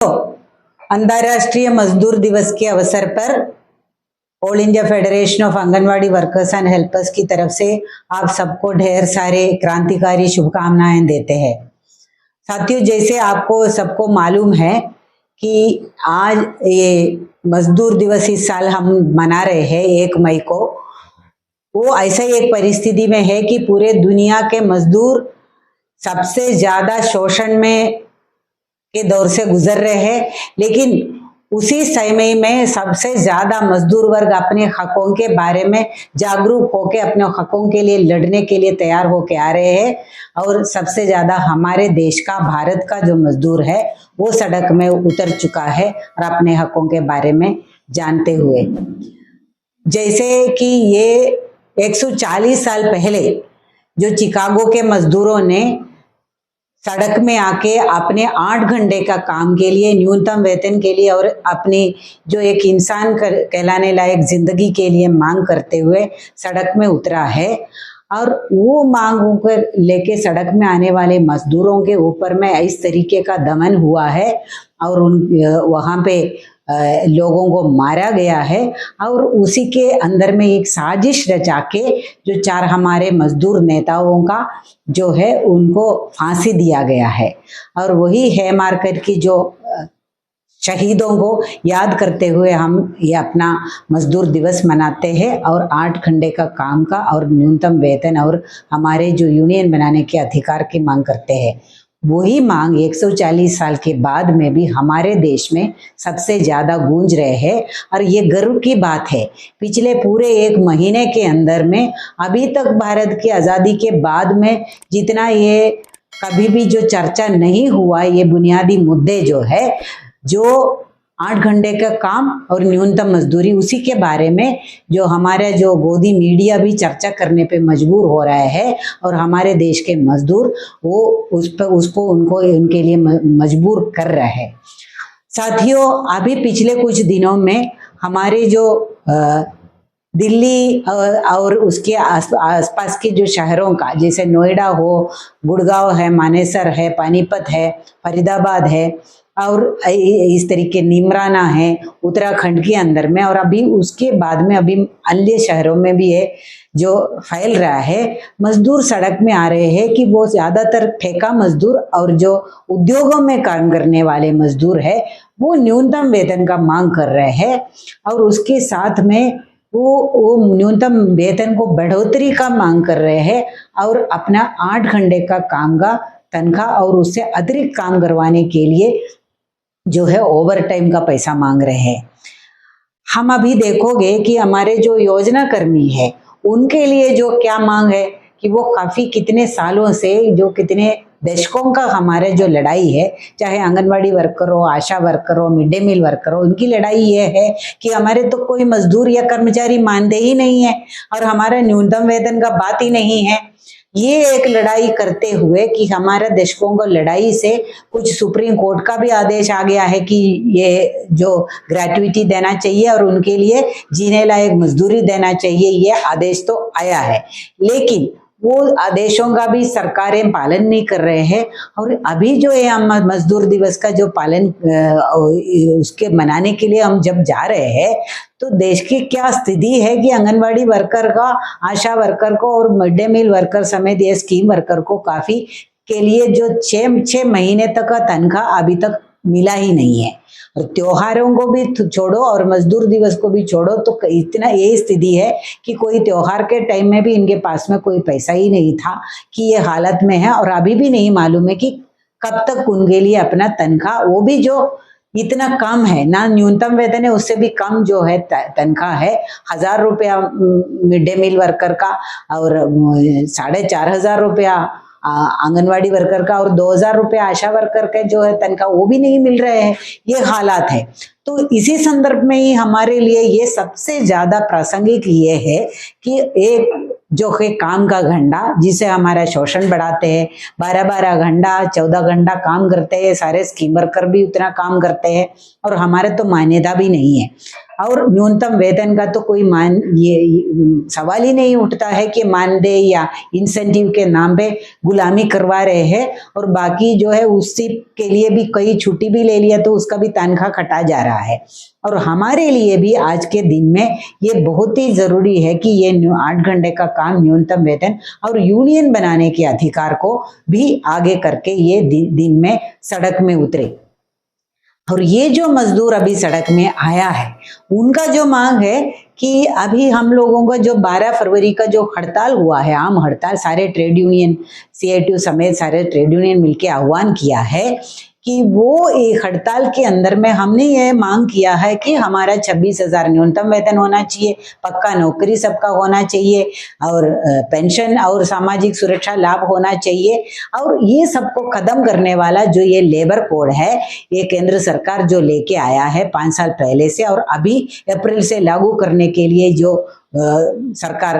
तो अंतर्राष्ट्रीय मजदूर दिवस के अवसर पर all India federation of anganwadi workers and helpers की तरफ से आप सबको ढेर सारे क्रांतिकारी शुभकामनाएं देते हैं। साथियों, जैसे आपको सबको मालूम है कि आज ये मजदूर दिवस इस साल हम मना रहे हैं 1 मई को। वो ऐसा ही एक परिस्थिति में है कि पूरे दुनिया के मजदूर सबसे ज्यादा शोषण में के दौर से गुजर रहे हैं, लेकिन उसी समय में सबसे ज्यादा मजदूर वर्ग अपने हकों के बारे में जागरूक होकर अपने हकों के लिए लड़ने के लिए तैयार होके आ रहे हैं। और सबसे ज्यादा हमारे देश का, भारत का जो मजदूर है वो सड़क में उतर चुका है और अपने हकों के बारे में जानते हुए, जैसे कि ये 140 साल पहले जो शिकागो के मजदूरों ने सड़क में आके अपने 8 घंटे का काम के लिए, न्यूनतम वेतन के लिए और अपनी जो एक इंसान कहलाने लायक जिंदगी के लिए मांग करते हुए सड़क में उतरा है। और वो मांग होकर लेके सड़क में आने वाले मजदूरों के ऊपर में इस तरीके का दमन हुआ है और वहाँ पे लोगों को मारा गया है। और उसी के अंदर में एक साजिश रचा के जो 4 हमारे मजदूर नेताओं का जो है उनको फांसी दिया गया है। और वही है मारकर की जो शहीदों को याद करते हुए हम ये अपना मजदूर दिवस मनाते हैं और 8 घंटे का काम का और न्यूनतम वेतन और हमारे जो यूनियन बनाने के अधिकार की मांग करते हैं। वही मांग 140 साल के बाद में भी हमारे देश में सबसे ज्यादा गूंज रहे हैं। और ये गर्व की बात है, पिछले पूरे 1 महीने के अंदर में अभी तक भारत की आज़ादी के बाद में जितना ये कभी भी जो चर्चा नहीं हुआ, ये बुनियादी मुद्दे जो है, जो 8 घंटे का काम और न्यूनतम मजदूरी, उसी के बारे में जो हमारे जो गोदी मीडिया भी चर्चा करने पे मजबूर हो रहा है और हमारे देश के मजदूर वो उसको उनके लिए मजबूर कर रहे हैं। साथियों, अभी पिछले कुछ दिनों में हमारे जो दिल्ली और उसके आसपास के जो शहरों का, जैसे नोएडा हो, गुड़गांव है, मानेसर है, पानीपत है, फरीदाबाद है और इस तरीके निमराना है उत्तराखंड के अंदर में, और अभी उसके बाद में अभी अन्य शहरों में भी है जो फैल रहा है। मजदूर सड़क में आ रहे हैं कि वो ज्यादातर ठेका मजदूर और जो उद्योगों में काम करने वाले मजदूर है वो न्यूनतम वेतन का मांग कर रहे हैं और उसके साथ में वो न्यूनतम वेतन को बढ़ोतरी का मांग कर रहे हैं और अपना 8 घंटे का काम का तनख्वाह और उससे अतिरिक्त काम करवाने के लिए जो है ओवर टाइम का पैसा मांग रहे हैं। हम अभी देखोगे कि हमारे जो योजना कर्मी है उनके लिए जो क्या मांग है कि वो काफी कितने सालों से, जो कितने दशकों का हमारे जो लड़ाई है, चाहे आंगनवाड़ी वर्कर हो, आशा वर्कर हो, मिड डे मील वर्कर हो, उनकी लड़ाई ये है कि हमारे तो कोई मजदूर या कर्मचारी मानते ही नहीं है और हमारा न्यूनतम वेतन का बात ही नहीं है। ये एक लड़ाई करते हुए कि हमारे दशकों को लड़ाई से कुछ सुप्रीम कोर्ट का भी आदेश आ गया है कि ये जो ग्रेट्युटी देना चाहिए और उनके लिए जीने लायक मजदूरी देना चाहिए, ये आदेश तो आया है, लेकिन वो आदेशों का भी सरकारें पालन नहीं कर रहे हैं। और अभी जो है हम मजदूर दिवस का जो पालन उसके मनाने के लिए हम जब जा रहे हैं तो देश की क्या स्थिति है कि आंगनवाड़ी वर्कर का, आशा वर्कर को और मिड डे मील वर्कर समेत ये स्कीम वर्कर को काफी के लिए जो 6 महीने तक का तनख्वाह अभी तक मिला ही नहीं है। और त्योहारों को भी छोड़ो और मजदूर दिवस को भी छोड़ो तो इतना यही स्थिति है कि कोई त्योहार के टाइम में भी इनके पास में कोई पैसा ही नहीं था कि ये हालत में है। और अभी भी नहीं मालूम है कि कब तक उनके लिए अपना तनख्वाह, वो भी जो इतना कम है, ना न्यूनतम वेतन है, उससे भी कम जो है तनख्वाह है, 1000 रुपया मिड डे मील वर्कर का और 4500 रुपया आंगनवाड़ी वर्कर का और 2000 रुपया आशा वर्कर का जो है तनख्वाह, वो भी नहीं मिल रहे हैं। ये हालात है। तो इसी संदर्भ में ही हमारे लिए ये सबसे ज्यादा प्रासंगिक ये है कि एक जो है काम का घंटा, जिसे हमारा शोषण बढ़ाते हैं, 12-12 घंटा 14 घंटा काम करते हैं, सारे स्कीम वर्कर भी उतना काम करते हैं और हमारे तो मान्यता भी नहीं है। और न्यूनतम वेतन का तो कोई ये सवाल ही नहीं उठता है कि मानदेय या इंसेंटिव के नाम पे गुलामी करवा रहे हैं, और बाकी जो है उसी के लिए भी कई छुट्टी भी ले लिया तो उसका भी तनख्वाह कटा जा रहा है। और हमारे लिए भी आज के दिन में ये बहुत ही जरूरी है कि ये 8 घंटे का काम, न्यूनतम वेतन और यूनियन बनाने के अधिकार को भी आगे करके ये दिन में सड़क में उतरे। और ये जो मजदूर अभी सड़क में आया है उनका जो मांग है कि अभी हम लोगों का जो 12 फरवरी का जो हड़ताल हुआ है, आम हड़ताल, सारे ट्रेड यूनियन, CITU समेत सारे ट्रेड यूनियन मिलकर आह्वान किया है कि वो एक हड़ताल के अंदर में हमने ये मांग किया है कि हमारा 26,000 न्यूनतम वेतन होना चाहिए, पक्का नौकरी सबका होना चाहिए, और पेंशन और सामाजिक सुरक्षा लाभ होना चाहिए। और ये सबको खत्म करने वाला जो ये लेबर कोड है, ये केंद्र सरकार जो लेके आया है 5 साल पहले से, और अभी अप्रैल से लागू करने के लिए जो सरकार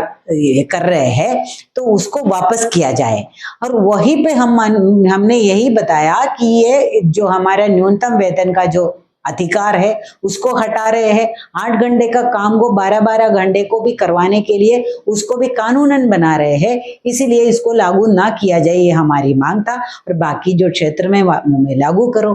कर रहे हैं, तो उसको वापस किया जाए। और वहीं पे हमने यही बताया कि ये जो हमारा न्यूनतम वेतन का जो अधिकार है उसको हटा रहे हैं, 8 घंटे का काम को 12-12 घंटे को भी करवाने के लिए उसको भी कानूनन बना रहे हैं, इसीलिए इसको लागू ना किया जाए, ये हमारी मांग था। और बाकी जो क्षेत्र में लागू करो।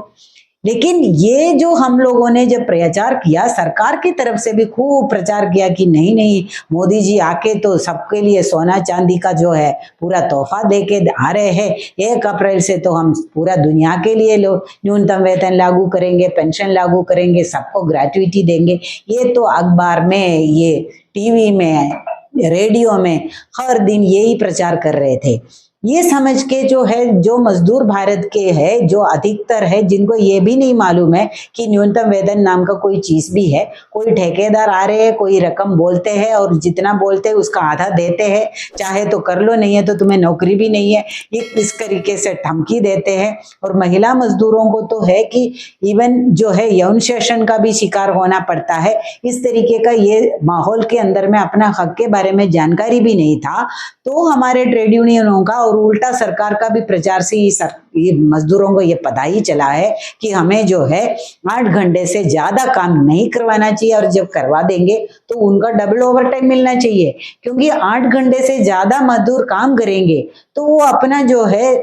लेकिन ये जो हम लोगों ने जब प्रचार किया, सरकार की तरफ से भी खूब प्रचार किया कि नहीं नहीं, मोदी जी आके तो सबके लिए सोना चांदी का जो है पूरा तोहफा देके आ रहे हैं, 1 अप्रैल से तो हम पूरा दुनिया के लिए न्यूनतम वेतन लागू करेंगे, पेंशन लागू करेंगे, सबको ग्रेच्युइटी देंगे। ये तो अखबार में, ये टीवी में, रेडियो में हर दिन यही प्रचार कर रहे थे। ये समझ के जो है, जो मजदूर भारत के हैं, जो अधिकतर है, जिनको ये भी नहीं मालूम है कि न्यूनतम वेतन नाम का कोई चीज भी है। कोई ठेकेदार आ रहे हैं, कोई रकम बोलते हैं और जितना बोलते हैं उसका आधा देते हैं, चाहे तो कर लो, नहीं है तो तुम्हें नौकरी भी नहीं है, ये इस तरीके से धमकी देते हैं। और महिला मजदूरों को तो है कि इवन जो है यौन शोषण का भी शिकार होना पड़ता है। इस तरीके का ये माहौल के अंदर में अपना हक के बारे में जानकारी भी नहीं था, तो हमारे ट्रेड यूनियनों का और उल्टा सरकार का भी प्रचार से ये मजदूरों को ये पता ही चला है कि हमें जो है 8 घंटे से ज्यादा काम नहीं करवाना चाहिए, और जब करवा देंगे तो उनका डबल ओवर टाइम मिलना चाहिए, क्योंकि 8 घंटे से ज्यादा मजदूर काम करेंगे तो वो अपना जो है,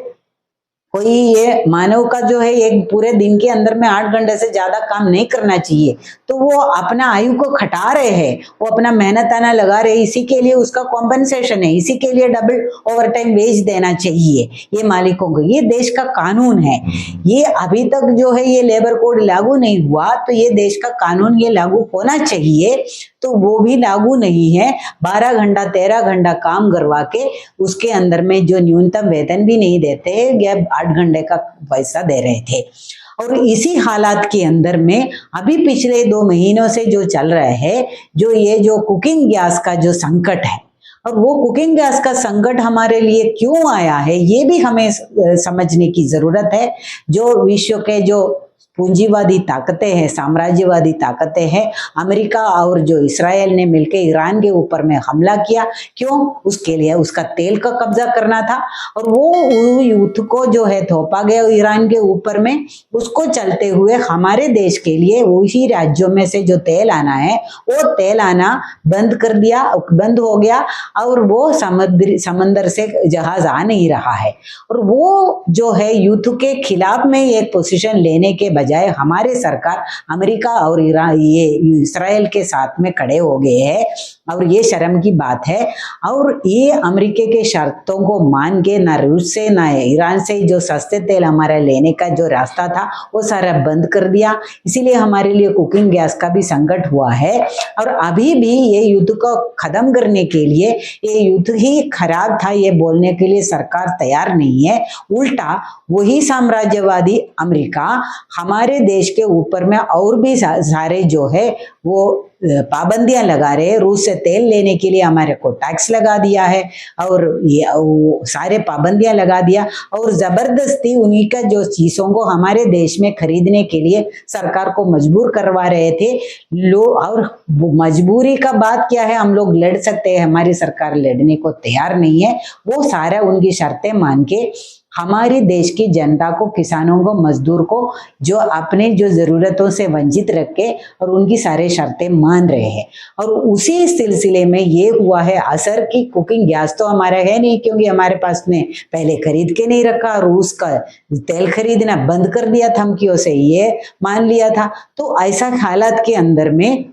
कोई ये मानव का जो है एक पूरे दिन के अंदर में 8 घंटे से ज्यादा काम नहीं करना चाहिए, तो वो अपना आयु को घटा रहे हैं, वो अपना मेहनताना लगा रहे हैं, इसी के लिए उसका कॉम्पनसेशन है, इसी के लिए डबल ओवर टाइम वेज देना चाहिए ये मालिकों को। ये देश का कानून है। ये अभी तक जो है ये लेबर कोड लागू नहीं हुआ, तो ये देश का कानून ये लागू होना चाहिए, तो वो भी लागू नहीं है। 12 घंटा 13 घंटा काम करवा के उसके अंदर में जो न्यूनतम वेतन भी नहीं देते या 8 घंटे का पैसा दे रहे थे। और इसी हालात के अंदर में अभी पिछले 2 महीनों से जो चल रहा है, जो ये जो कुकिंग गैस का जो संकट है, और वो कुकिंग गैस का संकट हमारे लिए क्यों आया है ये भी हमें समझने की जरूरत है। जो विश्व के जो पूंजीवादी ताकतें हैं, साम्राज्यवादी ताकतें हैं, अमेरिका और जो इस्राएल ने मिलकर ईरान के ऊपर में हमला किया, क्यों? उसके लिए उसका तेल का कब्जा करना था, और वो युद्ध को जो है थोपा गया ईरान के ऊपर में। उसको चलते हुए हमारे देश के लिए उसी राज्यों में से जो तेल आना है वो तेल आना बंद कर दिया, बंद हो गया, और वो समंदर से जहाज आ नहीं रहा है। और वो जो है युद्ध के खिलाफ में एक पोजीशन लेने के बजाय हमारे सरकार अमेरिका और ईरान, ये इस्राएल के साथ में खड़े हो गए हैं, और ये शर्म की बात है। और ये अमेरिका के शर्तों को मान के ना रूस से ना ईरान से जो सस्ते तेल हमारा लेने का जो रास्ता था वो सारा बंद कर दिया। इसीलिए हमारे लिए कुकिंग गैस का भी संकट हुआ है। और अभी भी ये युद्ध को खत्म करने के लिए, ये युद्ध ही खराब था ये बोलने के लिए सरकार तैयार नहीं है। उल्टा वही साम्राज्यवादी अमेरिका हमारे देश के ऊपर में और भी सारे जो है वो पाबंदियां लगा रहे हैं। रूस से तेल लेने के लिए हमारे को टैक्स लगा दिया है, और ये सारे पाबंदियां लगा दिया, और जबरदस्ती उन्हीं का जो चीजों को हमारे देश में खरीदने के लिए सरकार को मजबूर करवा रहे थे और मजबूरी का बात क्या है, हम लोग लड़ सकते हैं, हमारी सरकार लड़ने को तैयार नहीं है। वो सारा उनकी शर्तें मान के हमारे देश की जनता को, किसानों को, मजदूर को जो अपने जो ज़रूरतों से वंचित रख के और उनकी सारे शर्तें मान रहे हैं। और उसी सिलसिले में ये हुआ है असर कि कुकिंग गैस तो हमारा है नहीं, क्योंकि हमारे पास ने पहले खरीद के नहीं रखा और उसका तेल खरीदना बंद कर दिया धमकियों से, ये मान लिया था। तो ऐसा हालात के अंदर में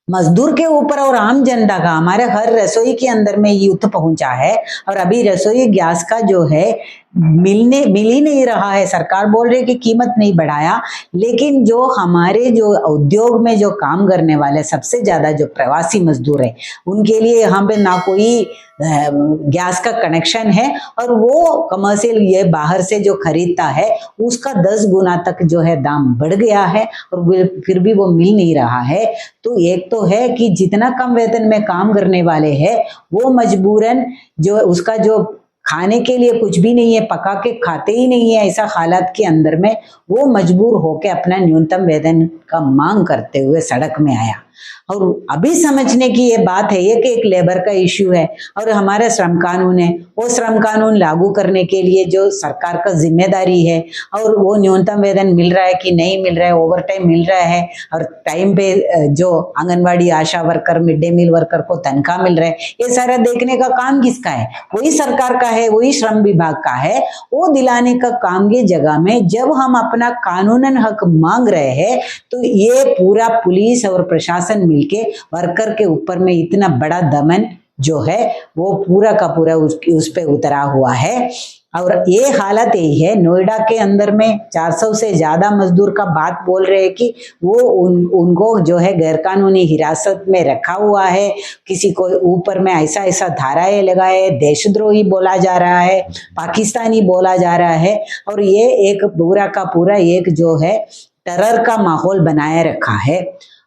मजदूर के ऊपर और आम जनता का, हमारे हर रसोई के अंदर में युद्ध पहुंचा है। और अभी रसोई गैस का जो है मिल ही नहीं रहा है। सरकार बोल रही है कि कीमत नहीं बढ़ाया, लेकिन जो हमारे जो उद्योग में जो काम करने वाले सबसे ज्यादा जो प्रवासी मजदूर है, उनके लिए यहाँ पे ना कोई गैस का कनेक्शन है और वो कमर्शियल ये बाहर से जो खरीदता है उसका 10 गुना तक जो है दाम बढ़ गया है और फिर भी वो मिल नहीं रहा है। तो एक तो है कि जितना कम वेतन में काम करने वाले हैं वो मजबूरन जो उसका जो खाने के लिए कुछ भी नहीं है, पका के खाते ही नहीं है, ऐसा हालात के अंदर में वो मजबूर होकर अपना न्यूनतम वेतन का मांग करते हुए सड़क में आया। और अभी समझने की ये बात है ये कि एक लेबर का इश्यू है और हमारा श्रम कानून है, वो श्रम कानून लागू करने के लिए जो सरकार का जिम्मेदारी है और वो न्यूनतम वेतन मिल रहा है कि नहीं मिल रहा है, ओवर टाइम मिल रहा है और टाइम पे जो anganwadi ASHA worker, mid day meal worker को तनख्वाह मिल रहा है, ये सारा देखने का काम किसका है? वही सरकार का है, वही श्रम विभाग का है। वो दिलाने का काम की जगह में जब हम अपना कानूनन हक मांग रहे हैं तो ये पूरा पुलिस और प्रशासन मिलके वर्कर के ऊपर में इतना बड़ा दमन जो है वो पूरा का पूरा उस पे उतरा हुआ है। और ये हालत यही है। नोएडा के अंदर में 400 से ज्यादा मजदूर का बात बोल रहे हैं कि वो उनको जो है गैरकानूनी हिरासत में रखा हुआ है, किसी को ऊपर में ऐसा ऐसा धाराएं लगाए, देशद्रोही बोला जा रहा है, पाकिस्तानी बोला जा रहा है और ये एक पूरा का पूरा एक जो है टेरर का माहौल बनाए रखा है।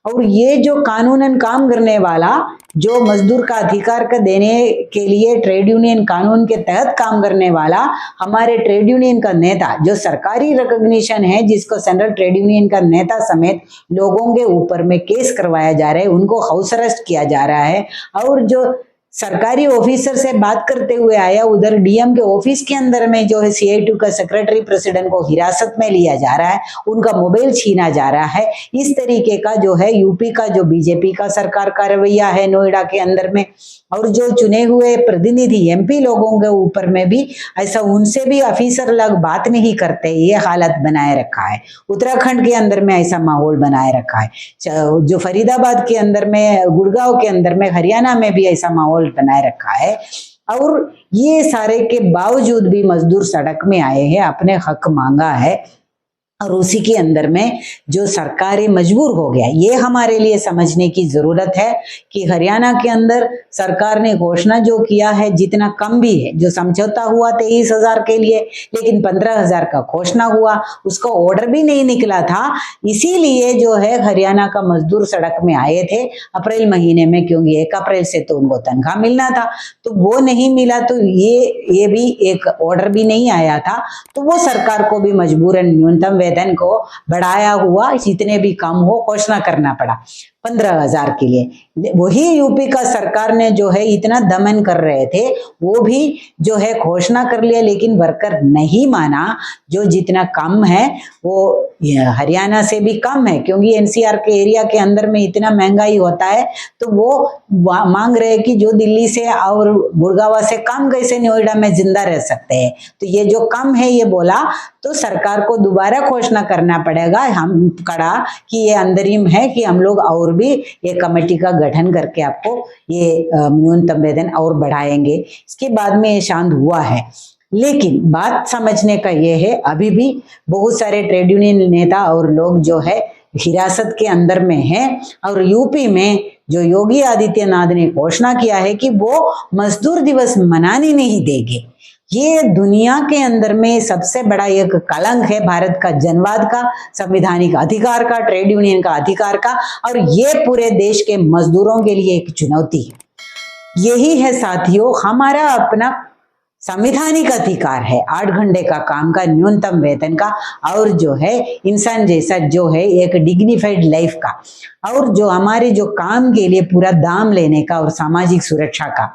और ये जो कानूनन काम करने वाला जो मजदूर का अधिकार का देने के लिए ट्रेड यूनियन कानून के तहत काम करने वाला हमारे ट्रेड यूनियन का नेता जो सरकारी रिकॉग्निशन है, जिसको सेंट्रल ट्रेड यूनियन का नेता समेत लोगों के ऊपर में केस करवाया जा रहा है, उनको हाउस अरेस्ट किया जा रहा है। और जो सरकारी ऑफिसर से बात करते हुए आया, उधर डीएम के ऑफिस के अंदर में जो है CITU का सेक्रेटरी प्रेसिडेंट को हिरासत में लिया जा रहा है, उनका मोबाइल छीना जा रहा है। इस तरीके का जो है यूपी का जो बीजेपी का सरकार का रवैया है नोएडा के अंदर में, और जो चुने हुए प्रतिनिधि MP लोगों के ऊपर में भी ऐसा उनसे भी ऑफिसर लोग बात नहीं करते, ये हालत बनाए रखा है। उत्तराखंड के अंदर में ऐसा माहौल बनाए रखा है, जो फरीदाबाद के अंदर में, गुड़गांव के अंदर में, हरियाणा में भी ऐसा माहौल बनाए रखा है। और ये सारे के बावजूद भी मजदूर सड़क में आए हैं, अपने हक मांगा है और उसी के अंदर में जो सरकारें मजबूर हो गया। ये हमारे लिए समझने की जरूरत है कि हरियाणा के अंदर सरकार ने घोषणा जो किया है जितना कम भी है, जो समझौता हुआ 23,000 के लिए, लेकिन 15,000 का घोषणा हुआ, उसका ऑर्डर भी नहीं निकला था। इसीलिए जो है हरियाणा का मजदूर सड़क में आए थे अप्रैल महीने में, क्योंकि 1 अप्रैल से तो उनको तनख्वाह मिलना था, तो वो नहीं मिला, तो ये भी एक ऑर्डर भी नहीं आया था, तो वो सरकार को भी मजबूरन न्यूनतम वेतन को बढ़ाया हुआ जितने भी कम हो घोषणा करना पड़ा 15,000 के लिए। वही यूपी का सरकार ने जो है इतना दमन कर रहे थे, वो भी जो है घोषणा कर लिया, लेकिन वर्कर नहीं माना। जो जितना कम है वो हरियाणा से भी कम है, क्योंकि NCR के एरिया के अंदर में इतना महंगाई होता है, तो वो मांग रहे हैं कि जो दिल्ली से और गुड़गांव से कम कैसे नोएडा में जिंदा रह सकते हैं। तो ये जो कम है ये बोला तो सरकार को दोबारा घोषणा करना पड़ेगा, हम कड़ा कि ये अंतरिम है कि हम लोग और भी एक कमेटी का गठन करके आपको ये न्यूनतम वेतन और बढ़ाएंगे। इसके बाद में ये शांत हुआ है। लेकिन बात समझने का ये है, अभी भी बहुत सारे ट्रेड यूनियन नेता और लोग जो है हिरासत के अंदर में हैं। और यूपी में जो योगी आदित्यनाथ ने घोषणा किया है कि वो मजदूर दिवस मनाने नहीं देंगे, ये दुनिया के अंदर में सबसे बड़ा एक कलंक है भारत का जनवाद का, संवैधानिक अधिकार का, ट्रेड यूनियन का अधिकार का, और ये पूरे देश के मजदूरों के लिए एक चुनौती है। यही है साथियों हमारा अपना संवैधानिक अधिकार है 8 घंटे का काम का, न्यूनतम वेतन का, और जो है इंसान जैसा जो है एक डिग्निफाइड लाइफ का, और जो हमारे जो काम के लिए पूरा दाम लेने का और सामाजिक सुरक्षा का।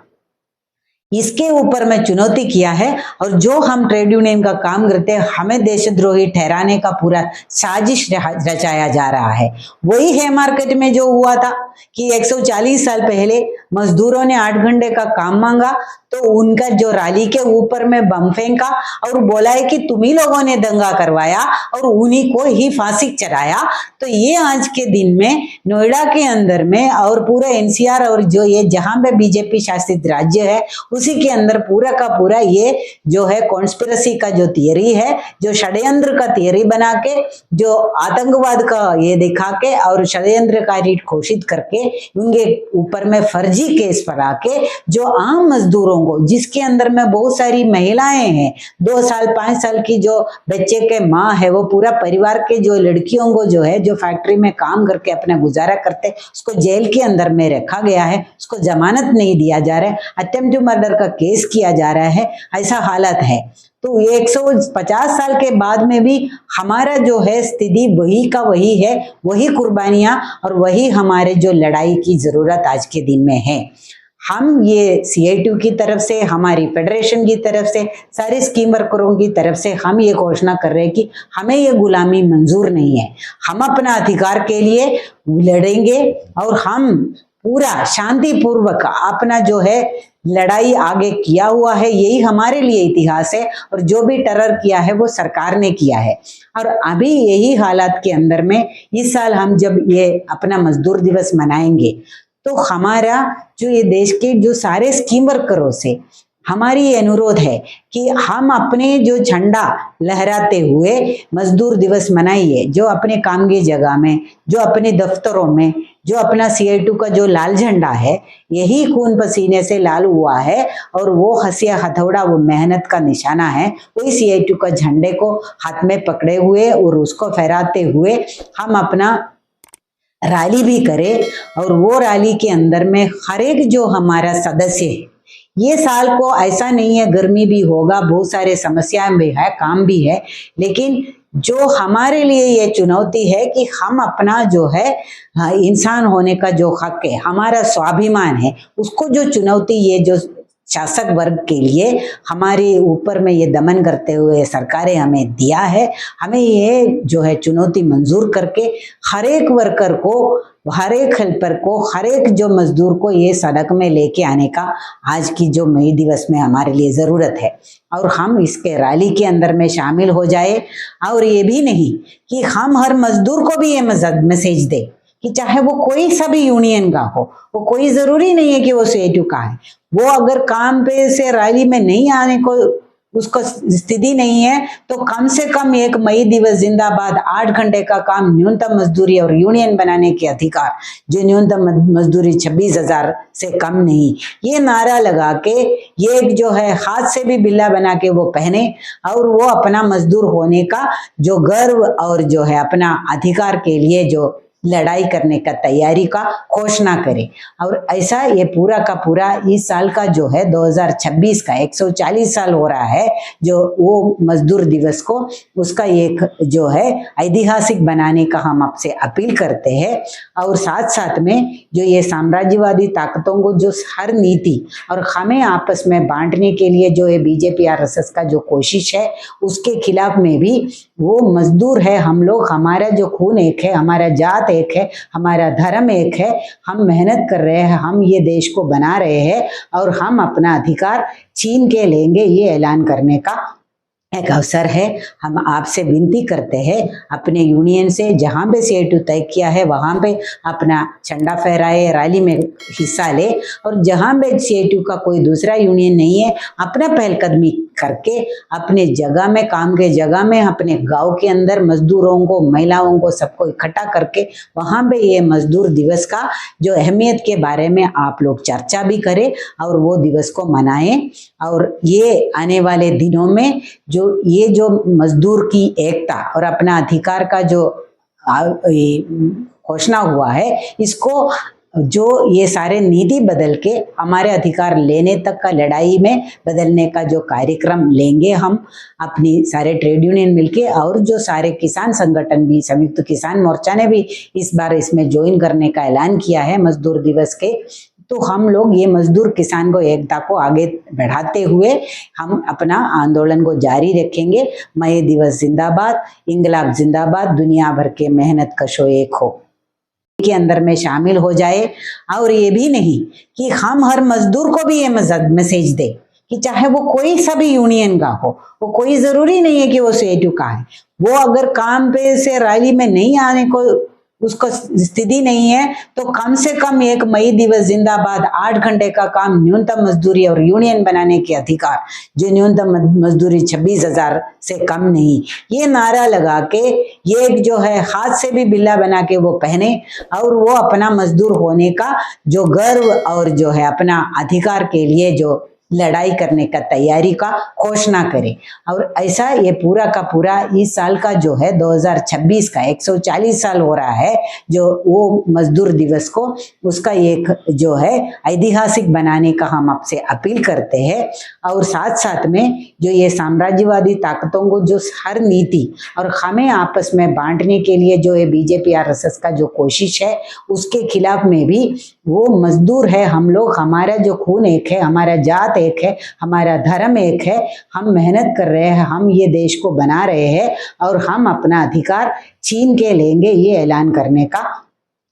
इसके ऊपर मैं चुनौती किया है। और जो हम ट्रेड यूनियन का काम करते हैं, हमें देशद्रोही ठहराने का पूरा साजिश रचाया जा रहा है। वही है मार्केट में जो हुआ था कि 140 साल पहले मजदूरों ने 8 घंटे का काम मांगा, तो उनका जो रैली के ऊपर में बम फेंका और बोला है कि तुम ही लोगों ने दंगा करवाया और उन्हीं को ही फांसी चढ़ाया। तो ये आज के दिन में नोएडा के अंदर में और पूरा एनसीआर और जो ये जहां पे बीजेपी शासित राज्य है उसी के अंदर पूरा का पूरा ये जो है कॉन्स्पिरेसी का जो थियरी है, जो षड्यंत्र का थियरी बना के, जो आतंकवाद का ये दिखा के और षड्यंत्रकारी घोषित करके उनके ऊपर में फर्जी केस पड़ा के जो आम मजदूरों को, जिसके अंदर में बहुत सारी महिलाएं हैं, 2 साल 5 साल की जो बच्चे के माँ है, वो पूरा परिवार के जो लड़कियों को जो है जो फैक्ट्री में काम करके अपना गुजारा करते, उसको जेल के अंदर में रखा गया है, उसको जमानत नहीं दिया जा रहा है, अटेम्प्ट टू मर्डर का केस किया जा रहा है, ऐसा हालत है। तो ये 150 साल के बाद में भी हमारा जो है स्थिति वही का वही है, वही कुर्बानियां और वही हमारे जो लड़ाई की जरूरत आज के दिन में है। हम ये CITU की तरफ से, हमारी फेडरेशन की तरफ से, सारे स्कीम वर्करों की तरफ से हम ये घोषणा कर रहे हैं कि हमें ये गुलामी मंजूर नहीं है। हम अपना अधिकार के लिए लड़ेंगे और हम पूरा शांतिपूर्वक अपना जो है लड़ाई आगे किया हुआ है, यही हमारे लिए इतिहास है। और जो भी टेरर किया है वो सरकार ने किया है। और अभी यही हालात के अंदर में इस साल हम जब ये अपना मजदूर दिवस मनाएंगे तो हमारा जो ये देश के जो सारे स्कीम वर्करों से हमारी ये अनुरोध है कि हम अपने जो झंडा लहराते हुए मजदूर दिवस मनाइए, जो अपने काम की जगह में, जो अपने दफ्तरों में, जो अपना CITU का जो लाल झंडा है, यही खून पसीने से लाल हुआ है और वो हंसिया हथौड़ा वो मेहनत का निशाना है। वही CITU का झंडे को हाथ में पकड़े हुए और उसको फहराते हुए हम अपना रैली भी करें। और वो रैली के अंदर में हर एक जो हमारा सदस्य है, ये साल को ऐसा नहीं है, गर्मी भी होगा, बहुत सारे समस्याएं भी है, काम भी है, लेकिन जो हमारे लिए ये चुनौती है कि हम अपना जो है इंसान होने का जो हक है, हमारा स्वाभिमान है, उसको जो चुनौती ये जो शासक वर्ग के लिए हमारे ऊपर में ये दमन करते हुए सरकारें हमें दिया है, हमें ये जो है चुनौती मंजूर करके हर एक वर्कर को, हर एक हेल्पर को, हर एक जो मजदूर को ये सड़क में लेके आने का आज की जो मई दिवस में हमारे लिए ज़रूरत है। और हम इसके रैली के अंदर में शामिल हो जाए। और ये भी नहीं कि हम हर मजदूर को भी ये मैसेज दे कि चाहे वो कोई सा भी यूनियन का हो, वो कोई ज़रूरी नहीं है कि वो CITU का है, वो अगर काम पे से रैली में नहीं आने को उसको स्थिति नहीं है तो कम से कम 1 मई दिवस जिंदाबाद, 8 घंटे का काम, न्यूनतम मजदूरी और यूनियन बनाने के अधिकार, जो न्यूनतम मजदूरी 26,000 से कम नहीं, ये नारा लगा के ये जो है हाथ से भी बिल्ला बना के वो पहने और वो अपना मजदूर होने का जो गर्व और जो है अपना अधिकार के लिए जो लड़ाई करने का तैयारी का घोषणा करे। और ऐसा ये पूरा का पूरा इस साल का जो है 2026 का 140 साल हो रहा है जो वो मजदूर दिवस को, उसका एक जो है ऐतिहासिक बनाने का हम आपसे अपील करते हैं। और साथ साथ में जो ये साम्राज्यवादी ताकतों को जो हर नीति और हमें आपस में बांटने के लिए जो ये BJP RSS का जो कोशिश है, उसके खिलाफ में भी वो मजदूर है हम लोग, हमारा जो खून एक है, हमारा जात एक है, हमारा धर्म एक है, हम मेहनत कर रहे हैं, हम ये देश को बना रहे हैं और हम अपना अधिकार छीन के लेंगे, ये ऐलान करने का एक अवसर है। हम आपसे विनती करते हैं अपने यूनियन से, जहाँ पे CITU तय किया है वहाँ पे अपना झंडा फहराए, रैली में हिस्सा ले। और जहाँ पे CITU का कोई दूसरा यूनियन नहीं है, अपना पहलकदमी करके अपने जगह में, काम के जगह में, अपने गांव के अंदर मजदूरों को, महिलाओं को, सबको इकट्ठा करके वहाँ पे ये मजदूर दिवस का जो अहमियत के बारे में आप लोग चर्चा भी करें और वो दिवस को मनाएं। और ये आने वाले दिनों में ये जो मजदूर की एकता और अपना अधिकार का जो घोषणा हुआ है, इसको जो ये सारे नीति बदल के हमारे अधिकार लेने तक का लड़ाई में बदलने का जो कार्यक्रम लेंगे हम अपनी सारे ट्रेड यूनियन मिलके, और जो सारे किसान संगठन भी, संयुक्त किसान मोर्चा ने भी इस बार इसमें ज्वाइन करने का ऐलान किया है मजदूर दिवस के तो हम लोग ये मजदूर किसान को एकता को आगे बढ़ाते हुए हम अपना आंदोलन को जारी रखेंगे। मई दिवस जिंदाबाद, इंकलाब जिंदाबाद, दुनिया भर के मेहनत कशो एक हो के अंदर में शामिल हो जाए। और ये भी नहीं कि हम हर मजदूर को भी ये मैसेज दे कि चाहे वो कोई सा भी यूनियन का हो, वो कोई जरूरी नहीं है कि वो सीआईटी का है, वो अगर काम पे से रैली में नहीं आने को उसको स्थिति नहीं है तो कम से कम एक मई दिवस जिंदाबाद, 8 घंटे का काम, न्यूनतम मजदूरी और यूनियन बनाने के अधिकार, जो न्यूनतम मजदूरी 26,000 से कम नहीं, ये नारा लगा के ये जो है हाथ से भी बिल्ला बना के वो पहने और वो अपना मजदूर होने का जो गर्व और जो है अपना अधिकार के लिए जो लड़ाई करने का तैयारी का घोषणा करे। और ऐसा ये पूरा का पूरा इस साल का जो है 2026 का 140 साल हो रहा है जो वो मजदूर दिवस को, उसका एक जो है ऐतिहासिक बनाने का हम आपसे अपील करते हैं। और साथ साथ में जो ये साम्राज्यवादी ताकतों को जो हर नीति और हमें आपस में बांटने के लिए जो ये बीजेपी आरएसएस का जो कोशिश है उसके खिलाफ में भी वो मजदूर है हम लोग, हमारा जो खून एक है, हमारा जात एक है, हमारा धर्म एक है, हम मेहनत कर रहे हैं, हम ये देश को बना रहे हैं और हम अपना अधिकार छीन के लेंगे, ये ऐलान करने का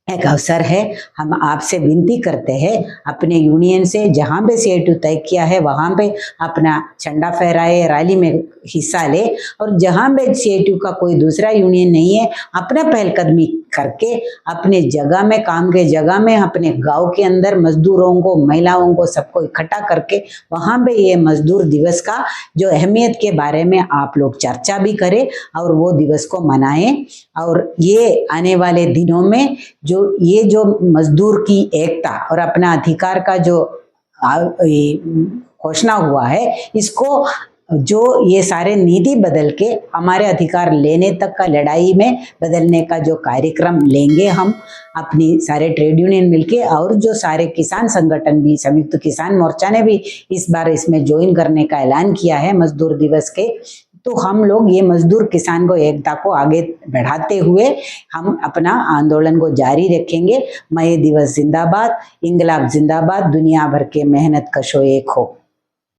एक अवसर है। हम आपसे विनती करते हैं अपने यूनियन से जहाँ पे सीआईटी तय किया है वहाँ पे अपना झंडा फहराए, रैली में हिस्सा ले, और जहाँ पे सीआईटी का कोई दूसरा यूनियन नहीं है अपना पहलकदमी करके अपने जगह में, काम के जगह में, अपने गांव के अंदर मजदूरों को, महिलाओं को, सबको इकट्ठा करके वहाँ पे ये मजदूर दिवस का जो अहमियत के बारे में आप लोग चर्चा भी करें और वो दिवस को मनाएं। और ये आने वाले दिनों में ये जो मजदूर की एकता और अपना अधिकार का जो घोषणा हुआ है, इसको जो ये सारे नीति बदल के हमारे अधिकार लेने तक का लड़ाई में बदलने का जो कार्यक्रम लेंगे हम अपनी सारे ट्रेड यूनियन मिलके, और जो सारे किसान संगठन भी, संयुक्त किसान मोर्चा ने भी इस बार इसमें ज्वाइन करने का ऐलान किया है मजदूर दिवस के। तो हम लोग ये मजदूर किसान को एकता को आगे बढ़ाते हुए हम अपना आंदोलन को जारी रखेंगे। मई दिवस जिंदाबाद, इंकलाब जिंदाबाद, दुनिया भर के मेहनत कशो एक हो।